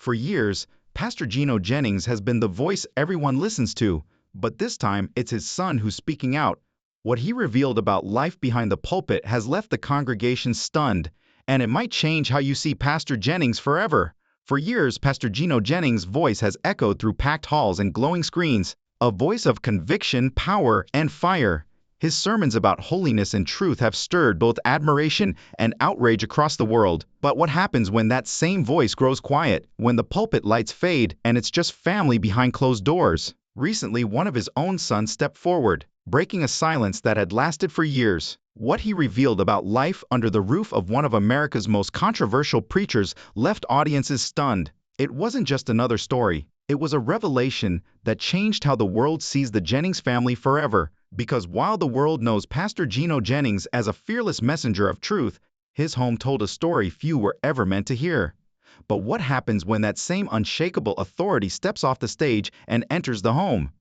For years, Pastor Gino Jennings has been the voice everyone listens to, but this time it's his son who's speaking out. What he revealed about life behind the pulpit has left the congregation stunned, and it might change how you see Pastor Jennings forever. For years, Pastor Gino Jennings' voice has echoed through packed halls and glowing screens, a voice of conviction, power, and fire. His sermons about holiness and truth have stirred both admiration and outrage across the world. But what happens when that same voice grows quiet, when the pulpit lights fade and it's just family behind closed doors? Recently, one of his own sons stepped forward, breaking a silence that had lasted for years. What he revealed about life under the roof of one of America's most controversial preachers left audiences stunned. It wasn't just another story. It was a revelation that changed how the world sees the Jennings family forever. Because while the world knows Pastor Gino Jennings as a fearless messenger of truth, his home told a story few were ever meant to hear. But what happens when that same unshakable authority steps off the stage and enters the home?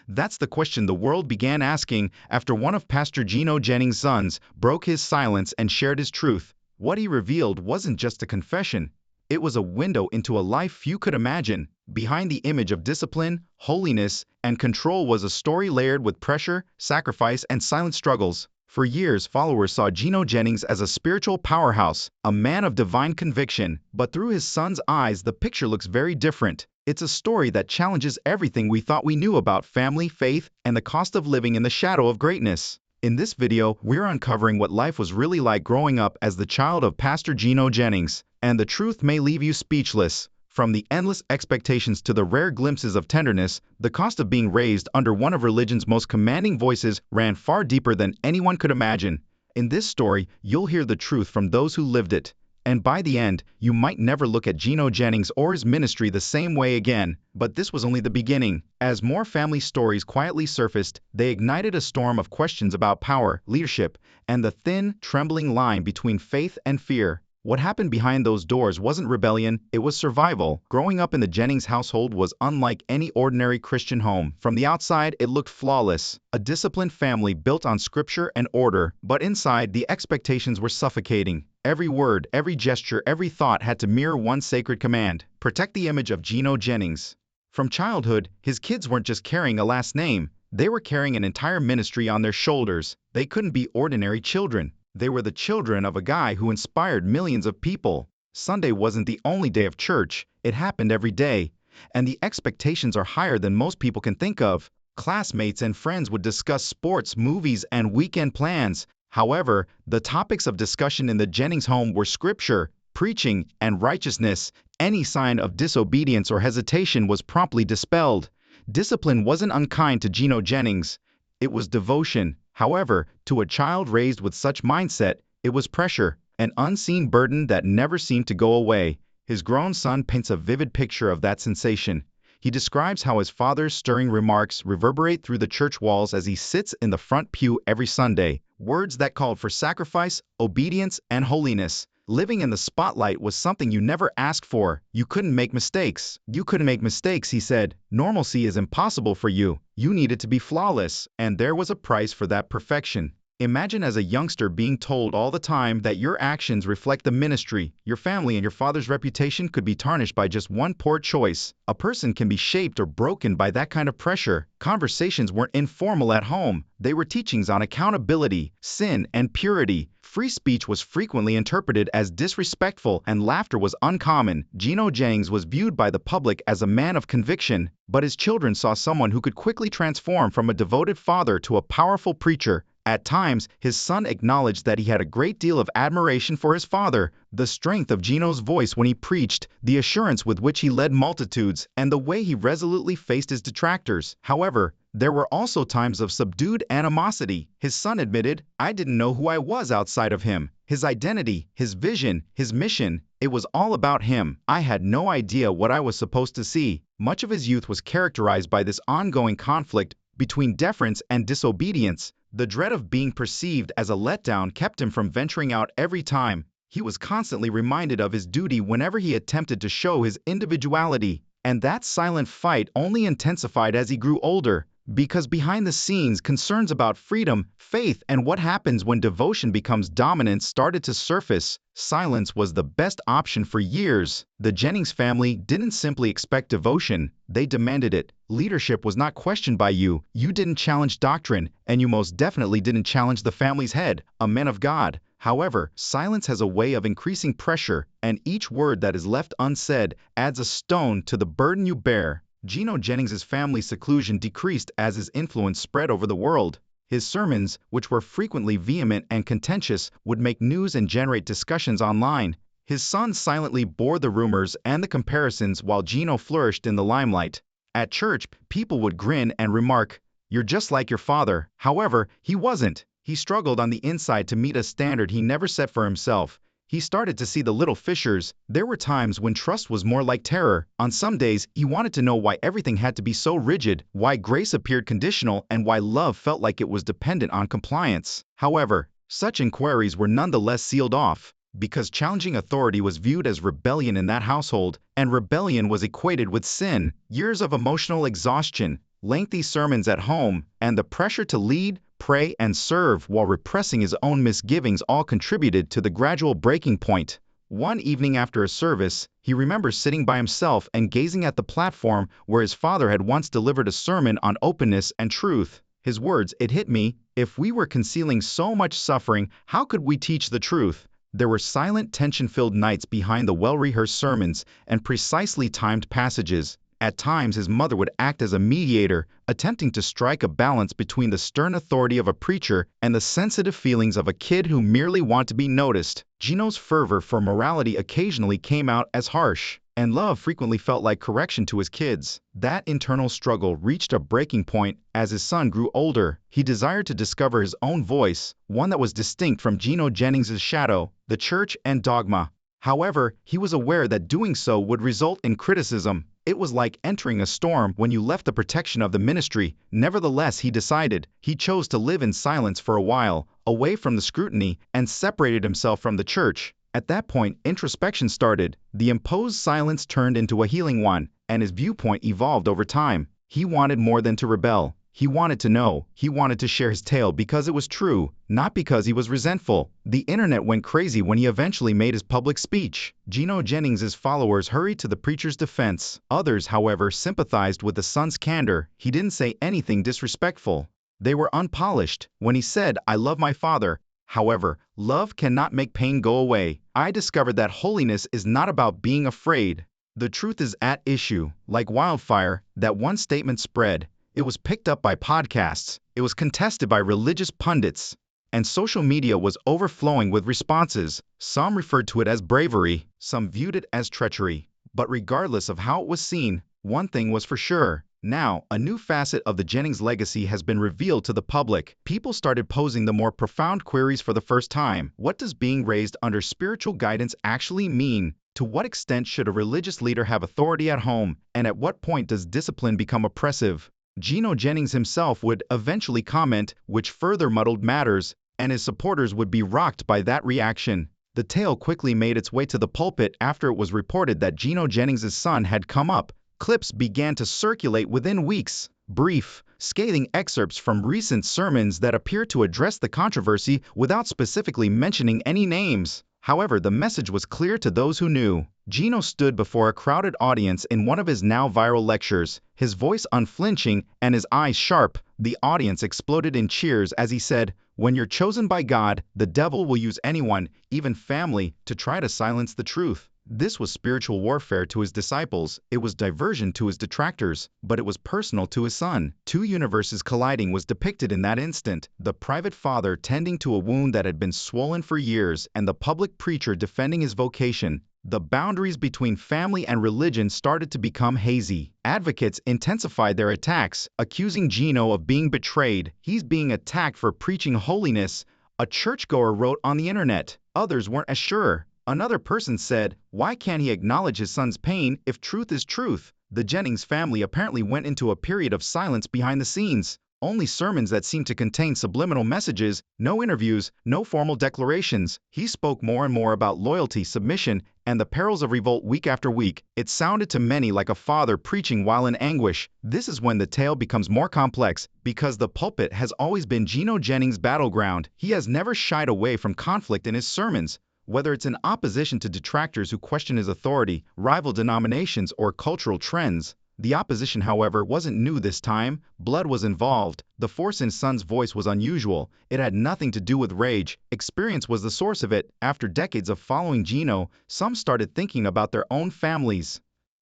That's the question the world began asking after one of Pastor Gino Jennings' sons broke his silence and shared his truth. What he revealed wasn't just a confession. It was a window into a life few could imagine. Behind the image of discipline, holiness, and control was a story layered with pressure, sacrifice, and silent struggles. For years, followers saw Gino Jennings as a spiritual powerhouse, a man of divine conviction. But through his son's eyes, the picture looks very different. It's a story that challenges everything we thought we knew about family, faith, and the cost of living in the shadow of greatness. In this video, we're uncovering what life was really like growing up as the child of Pastor Gino Jennings. And the truth may leave you speechless. From the endless expectations to the rare glimpses of tenderness, the cost of being raised under one of religion's most commanding voices ran far deeper than anyone could imagine. In this story, you'll hear the truth from those who lived it. And by the end, you might never look at Gino Jennings or his ministry the same way again. But this was only the beginning. As more family stories quietly surfaced, they ignited a storm of questions about power, leadership, and the thin, trembling line between faith and fear. What happened behind those doors wasn't rebellion, it was survival. Growing up in the Jennings household was unlike any ordinary Christian home. From the outside, it looked flawless, a disciplined family built on scripture and order. But inside, the expectations were suffocating. Every word, every gesture, every thought had to mirror one sacred command: protect the image of Gino Jennings. From childhood, his kids weren't just carrying a last name, they were carrying an entire ministry on their shoulders. They couldn't be ordinary children. They were the children of a guy who inspired millions of people. Sunday wasn't the only day of church, it happened every day. And the expectations are higher than most people can think of. Classmates and friends would discuss sports, movies, and weekend plans. However, the topics of discussion in the Jennings home were scripture, preaching, and righteousness. Any sign of disobedience or hesitation was promptly dispelled. Discipline wasn't unkind to Gino Jennings. It was devotion. However, to a child raised with such mindset, it was pressure, an unseen burden that never seemed to go away. His grown son paints a vivid picture of that sensation. He describes how his father's stirring remarks reverberate through the church walls as he sits in the front pew every Sunday. Words that called for sacrifice, obedience, and holiness. Living in the spotlight was something you never asked for. You couldn't make mistakes. You couldn't make mistakes, he said. Normalcy is impossible for you. You needed to be flawless, and there was a price for that perfection. Imagine as a youngster being told all the time that your actions reflect the ministry. Your family and your father's reputation could be tarnished by just one poor choice. A person can be shaped or broken by that kind of pressure. Conversations weren't informal at home. They were teachings on accountability, sin, and purity. Free speech was frequently interpreted as disrespectful, and laughter was uncommon. Gino Jennings was viewed by the public as a man of conviction, but his children saw someone who could quickly transform from a devoted father to a powerful preacher. At times, his son acknowledged that he had a great deal of admiration for his father, the strength of Gino's voice when he preached, the assurance with which he led multitudes, and the way he resolutely faced his detractors. However, there were also times of subdued animosity. His son admitted, "I didn't know who I was outside of him. His identity, his vision, his mission, it was all about him. I had no idea what I was supposed to see." Much of his youth was characterized by this ongoing conflict between deference and disobedience. The dread of being perceived as a letdown kept him from venturing out every time. He was constantly reminded of his duty whenever he attempted to show his individuality. And that silent fight only intensified as he grew older. Because behind the scenes, concerns about freedom, faith, and what happens when devotion becomes dominant started to surface. Silence was the best option for years. The Jennings family didn't simply expect devotion, they demanded it. Leadership was not questioned by you, you didn't challenge doctrine, and you most definitely didn't challenge the family's head, a man of God. However, silence has a way of increasing pressure, and each word that is left unsaid adds a stone to the burden you bear. Gino Jennings' family's seclusion decreased as his influence spread over the world. His sermons, which were frequently vehement and contentious, would make news and generate discussions online. His sons silently bore the rumors and the comparisons while Gino flourished in the limelight. At church, people would grin and remark, "You're just like your father." However, he wasn't. He struggled on the inside to meet a standard he never set for himself. He started to see the little fissures. There were times when trust was more like terror. On some days, he wanted to know why everything had to be so rigid, why grace appeared conditional, and why love felt like it was dependent on compliance. However, such inquiries were nonetheless sealed off, because challenging authority was viewed as rebellion in that household, and rebellion was equated with sin. Years of emotional exhaustion, lengthy sermons at home, and the pressure to lead, pray, and serve while repressing his own misgivings all contributed to the gradual breaking point. One evening after a service, he remembers sitting by himself and gazing at the platform where his father had once delivered a sermon on openness and truth. His words, "It hit me, if we were concealing so much suffering, how could we teach the truth?" There were silent, tension-filled nights behind the well-rehearsed sermons and precisely timed passages. At times, his mother would act as a mediator, attempting to strike a balance between the stern authority of a preacher and the sensitive feelings of a kid who merely wanted to be noticed. Gino's fervor for morality occasionally came out as harsh, and love frequently felt like correction to his kids. That internal struggle reached a breaking point as his son grew older. He desired to discover his own voice, one that was distinct from Gino Jennings' shadow, the church, and dogma. However, he was aware that doing so would result in criticism. It was like entering a storm when you left the protection of the ministry. Nevertheless, he decided. He chose to live in silence for a while, away from the scrutiny, and separated himself from the church. At that point, introspection started. The imposed silence turned into a healing one, and his viewpoint evolved over time. He wanted more than to rebel. He wanted to know. He wanted to share his tale because it was true, not because he was resentful. The internet went crazy when he eventually made his public speech. Gino Jennings' followers hurried to the preacher's defense. Others, however, sympathized with the son's candor. He didn't say anything disrespectful. They were unpolished. When he said, "I love my father," however, love cannot make pain go away. I discovered that holiness is not about being afraid. The truth is at issue. Like wildfire, that one statement spread. It was picked up by podcasts, it was contested by religious pundits, and social media was overflowing with responses. Some referred to it as bravery, some viewed it as treachery. But regardless of how it was seen, one thing was for sure. Now, a new facet of the Jennings legacy has been revealed to the public. People started posing the more profound queries for the first time. What does being raised under spiritual guidance actually mean? To what extent should a religious leader have authority at home? And at what point does discipline become oppressive? Gino Jennings himself would eventually comment, which further muddled matters, and his supporters would be rocked by that reaction. The tale quickly made its way to the pulpit after it was reported that Gino Jennings' son had come up. Clips began to circulate within weeks. Brief, scathing excerpts from recent sermons that appeared to address the controversy without specifically mentioning any names. However, the message was clear to those who knew. Gino stood before a crowded audience in one of his now viral lectures, his voice unflinching and his eyes sharp. The audience exploded in cheers as he said, "When you're chosen by God, the devil will use anyone, even family, to try to silence the truth." This was spiritual warfare to his disciples, it was diversion to his detractors, but it was personal to his son. Two universes colliding was depicted in that instant, the private father tending to a wound that had been swollen for years, and the public preacher defending his vocation. The boundaries between family and religion started to become hazy. Advocates intensified their attacks, accusing Gino of being betrayed. "He's being attacked for preaching holiness," a churchgoer wrote on the internet. Others weren't as sure. Another person said, "Why can't he acknowledge his son's pain if truth is truth?" The Jennings family apparently went into a period of silence behind the scenes. Only sermons that seemed to contain subliminal messages, no interviews, no formal declarations. He spoke more and more about loyalty, submission, and the perils of revolt week after week. It sounded to many like a father preaching while in anguish. This is when the tale becomes more complex, because the pulpit has always been Gino Jennings' battleground. He has never shied away from conflict in his sermons. Whether it's in opposition to detractors who question his authority, rival denominations, or cultural trends. The opposition, however, wasn't new this time. Blood was involved. The force in Son's voice was unusual. It had nothing to do with rage. Experience was the source of it. After decades of following Gino, some started thinking about their own families.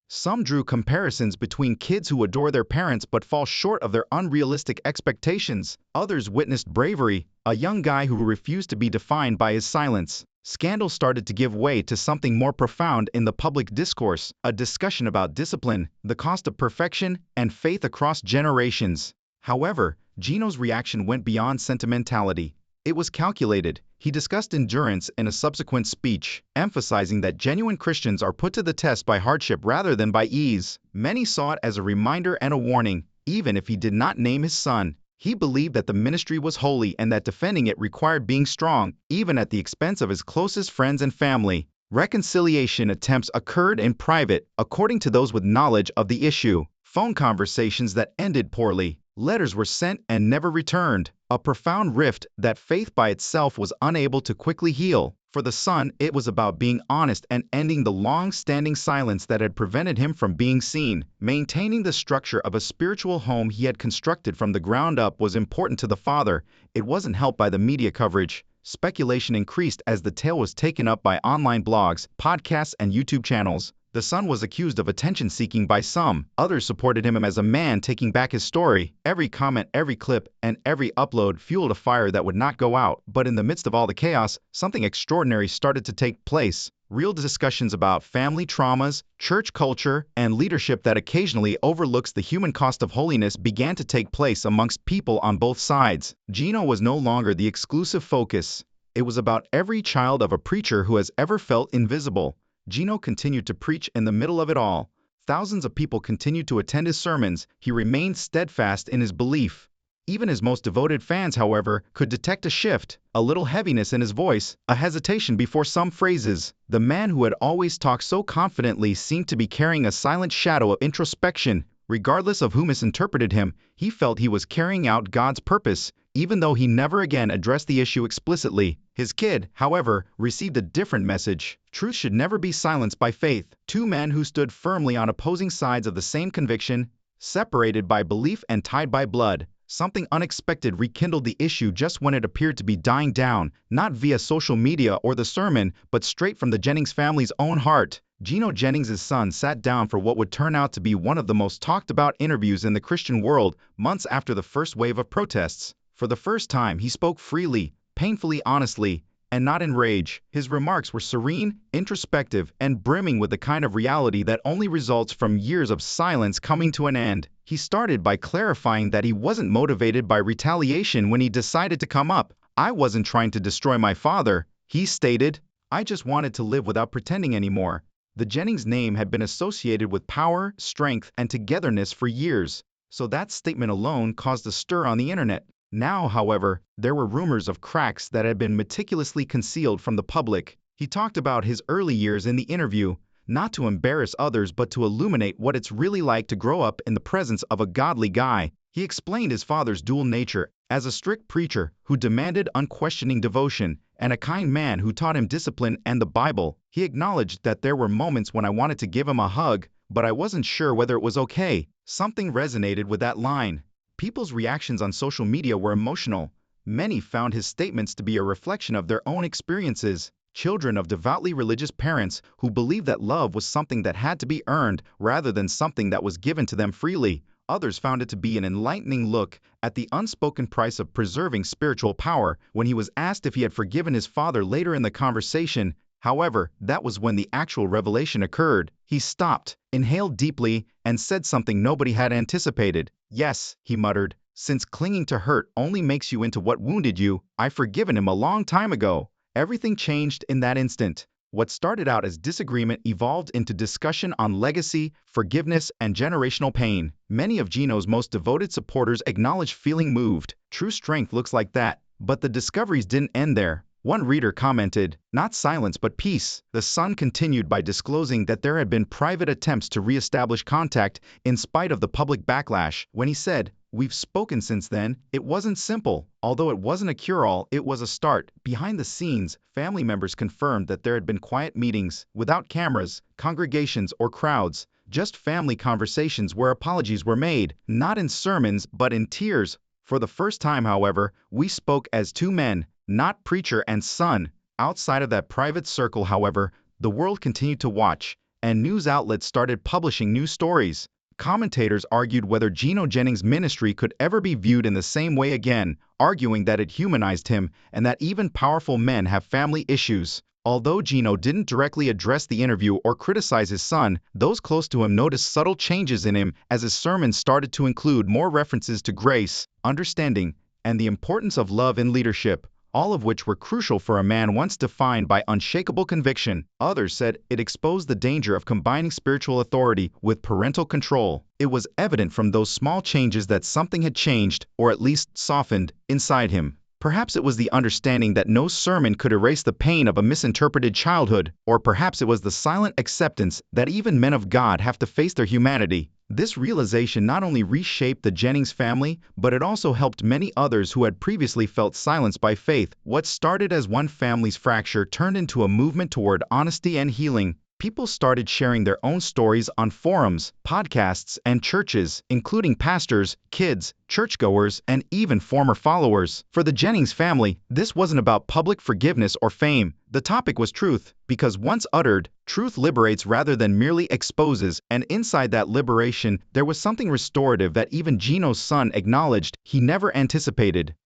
Some drew comparisons between kids who adore their parents but fall short of their unrealistic expectations. Others witnessed bravery, a young guy who refused to be defined by his silence. Scandal started to give way to something more profound in the public discourse, a discussion about discipline, the cost of perfection, and faith across generations. However, Gino's reaction went beyond sentimentality. It was calculated. He discussed endurance in a subsequent speech, emphasizing that genuine Christians are put to the test by hardship rather than by ease. Many saw it as a reminder and a warning, even if he did not name his son. He believed that the ministry was holy and that defending it required being strong, even at the expense of his closest friends and family. Reconciliation attempts occurred in private, according to those with knowledge of the issue. Phone conversations that ended poorly. Letters were sent and never returned. A profound rift that faith by itself was unable to quickly heal. For the son, it was about being honest and ending the long-standing silence that had prevented him from being seen. Maintaining the structure of a spiritual home he had constructed from the ground up was important to the father. It wasn't helped by the media coverage. Speculation increased as the tale was taken up by online blogs, podcasts, and YouTube channels. The son was accused of attention-seeking by some. Others supported him as a man taking back his story. Every comment, every clip, and every upload fueled a fire that would not go out. But in the midst of all the chaos, something extraordinary started to take place. Real discussions about family traumas, church culture, and leadership that occasionally overlooks the human cost of holiness began to take place amongst people on both sides. Gino was no longer the exclusive focus. It was about every child of a preacher who has ever felt invisible. Gino continued to preach in the middle of it all. Thousands of people continued to attend his sermons. He remained steadfast in his belief. Even his most devoted fans, however, could detect a shift, a little heaviness in his voice, a hesitation before some phrases. The man who had always talked so confidently seemed to be carrying a silent shadow of introspection. Regardless of who misinterpreted him, he felt he was carrying out God's purpose, even though he never again addressed the issue explicitly. His kid, however, received a different message. Truth should never be silenced by faith. Two men who stood firmly on opposing sides of the same conviction, separated by belief and tied by blood. Something unexpected rekindled the issue just when it appeared to be dying down, not via social media or the sermon, but straight from the Jennings family's own heart. Gino Jennings' son sat down for what would turn out to be one of the most talked about interviews in the Christian world, months after the first wave of protests. For the first time, he spoke freely, painfully honestly, and not in rage. His remarks were serene, introspective, and brimming with the kind of reality that only results from years of silence coming to an end. He started by clarifying that he wasn't motivated by retaliation when he decided to come up. "I wasn't trying to destroy my father," he stated. "I just wanted to live without pretending anymore." The Jennings name had been associated with power, strength, and togetherness for years, so that statement alone caused a stir on the internet. Now, however, there were rumors of cracks that had been meticulously concealed from the public. He talked about his early years in the interview, not to embarrass others but to illuminate what it's really like to grow up in the presence of a godly guy. He explained his father's dual nature, as a strict preacher who demanded unquestioning devotion, and a kind man who taught him discipline and the Bible. He acknowledged that there were moments when I wanted to give him a hug, but I wasn't sure whether it was okay. Something resonated with that line. People's reactions on social media were emotional. Many found his statements to be a reflection of their own experiences. Children of devoutly religious parents who believed that love was something that had to be earned rather than something that was given to them freely. Others found it to be an enlightening look at the unspoken price of preserving spiritual power. When he was asked if he had forgiven his father later in the conversation, however, that was when the actual revelation occurred. He stopped, inhaled deeply, and said something nobody had anticipated. "Yes," he muttered, "since clinging to hurt only makes you into what wounded you, I've forgiven him a long time ago." Everything changed in that instant. What started out as disagreement evolved into discussion on legacy, forgiveness, and generational pain. Many of Gino's most devoted supporters acknowledged feeling moved. True strength looks like that. But the discoveries didn't end there. One reader commented, "Not silence but peace." The Sun continued by disclosing that there had been private attempts to re-establish contact in spite of the public backlash. When he said, "We've spoken since then," it wasn't simple. Although it wasn't a cure-all, it was a start. Behind the scenes, family members confirmed that there had been quiet meetings, without cameras, congregations, or crowds. Just family conversations where apologies were made, not in sermons but in tears. For the first time, however, we spoke as two men, not preacher and son. Outside of that private circle, however, the world continued to watch, and news outlets started publishing new stories. Commentators argued whether Gino Jennings' ministry could ever be viewed in the same way again, arguing that it humanized him and that even powerful men have family issues. Although Gino didn't directly address the interview or criticize his son, those close to him noticed subtle changes in him as his sermons started to include more references to grace, understanding, and the importance of love in leadership, all of which were crucial for a man once defined by unshakable conviction. Others said it exposed the danger of combining spiritual authority with parental control. It was evident from those small changes that something had changed, or at least softened, inside him. Perhaps it was the understanding that no sermon could erase the pain of a misinterpreted childhood, or perhaps it was the silent acceptance that even men of God have to face their humanity. This realization not only reshaped the Jennings family, but it also helped many others who had previously felt silenced by faith. What started as one family's fracture turned into a movement toward honesty and healing. People started sharing their own stories on forums, podcasts, and churches, including pastors, kids, churchgoers, and even former followers. For the Jennings family, this wasn't about public forgiveness or fame. The topic was truth, because once uttered, truth liberates rather than merely exposes, and inside that liberation, there was something restorative that even Gino's son acknowledged he never anticipated.